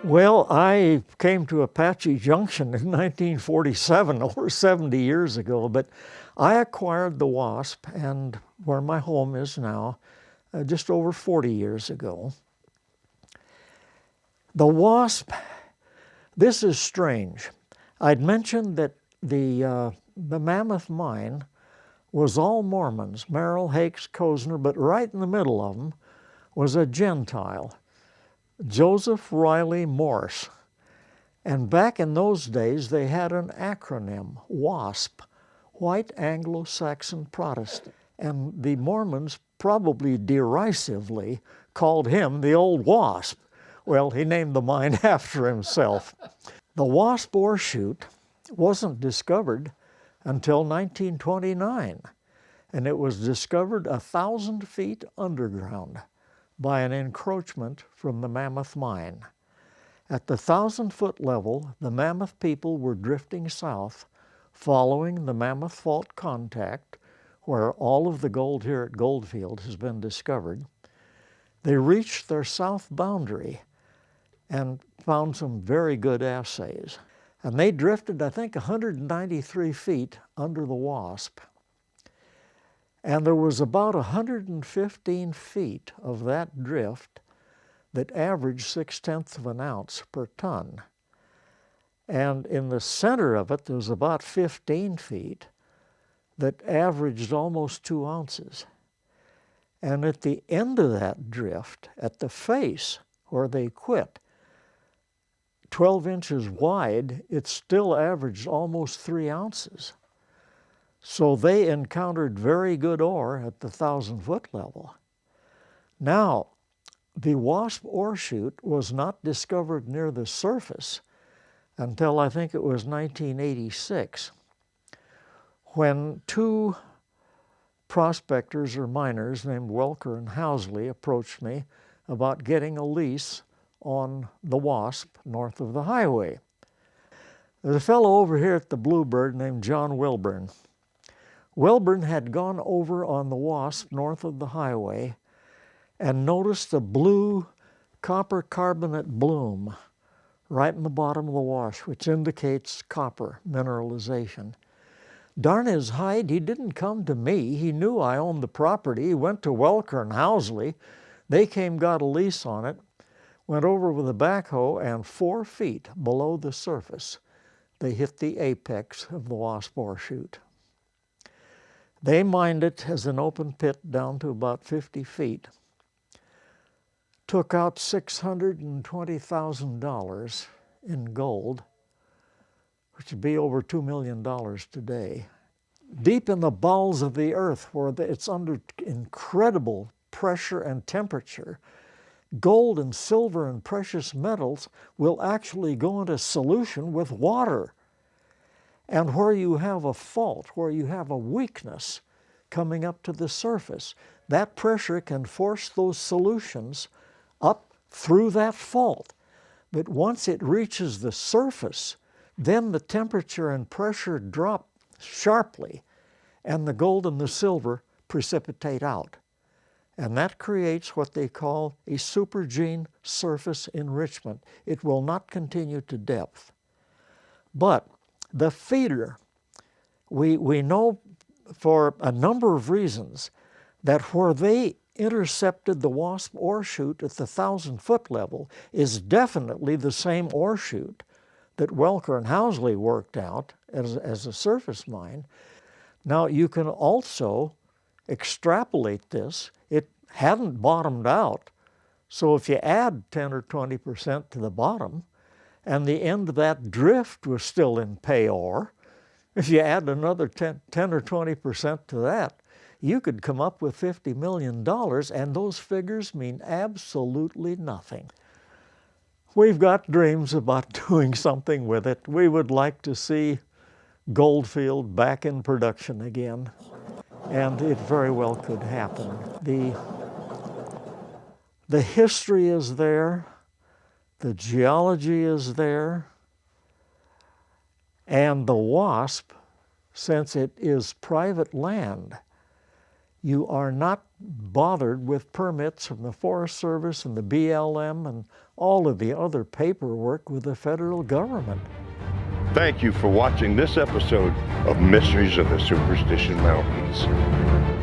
Well, I came to Apache Junction in 1947, over 70 years ago, but I acquired the Wasp, and where my home is now, just over 40 years ago. The Wasp, this is strange. I'd mentioned that the Mammoth Mine was all Mormons, Merrill, Hakes, Kozner, but right in the middle of them was a Gentile, Joseph Riley Morse. And back in those days, they had an acronym, WASP, White Anglo-Saxon Protestant. And the Mormons probably derisively called him the old Wasp. Well, he named the mine after himself. The Wasp ore chute wasn't discovered until 1929, and it was discovered 1,000 feet underground by an encroachment from the Mammoth Mine. At the 1,000-foot level, the Mammoth people were drifting south, following the Mammoth Fault contact, where all of the gold here at Goldfield has been discovered. They reached their south boundary and found some very good assays. And they drifted, I think, 193 feet under the Wasp. And there was about 115 feet of that drift that averaged 0.6 of an ounce per ton. And in the center of it, there was about 15 feet that averaged almost 2 ounces. And at the end of that drift, at the face where they quit, 12 inches wide, it still averaged almost 3 ounces. So they encountered very good ore at the 1,000-foot level. Now, the Wasp ore chute was not discovered near the surface until I think it was 1986, when two prospectors or miners named Welker and Housley approached me about getting a lease on the Wasp north of the highway. There's a fellow over here at the Bluebird named John Wilburn. Wilburn had gone over on the Wasp north of the highway and noticed a blue copper carbonate bloom right in the bottom of the wash, which indicates copper mineralization. Darn his hide, he didn't come to me. He knew I owned the property. He went to Welker and Housley. They came, got a lease on it, went over with a backhoe, and 4 feet below the surface, they hit the apex of the Wasp ore chute. They mined it as an open pit down to about 50 feet, took out $620,000 in gold, which would be over $2 million today. Deep in the bowels of the earth, where it's under incredible pressure and temperature, gold and silver and precious metals will actually go into solution with water. And where you have a fault, where you have a weakness coming up to the surface, that pressure can force those solutions up through that fault. But once it reaches the surface, then the temperature and pressure drop sharply, and the gold and the silver precipitate out. And that creates what they call a supergene surface enrichment. It will not continue to depth. But the feeder, we know for a number of reasons that where they intercepted the Wasp ore chute at the 1,000-foot level is definitely the same ore chute that Welker and Housley worked out as a surface mine. Now, you can also extrapolate this. It hadn't bottomed out, so if you add 10 or 20% to the bottom, and the end of that drift was still in pay ore, if you add another 10 or 20% to that, you could come up with $50 million, and those figures mean absolutely nothing. We've got dreams about doing something with it. We would like to see Goldfield back in production again, and it very well could happen. The history is there, the geology is there, and the Wasp, since it is private land, You are not bothered with permits from the Forest Service and the BLM and all of the other paperwork with the federal government. Thank you for watching this episode of Mysteries of the Superstition Mountains.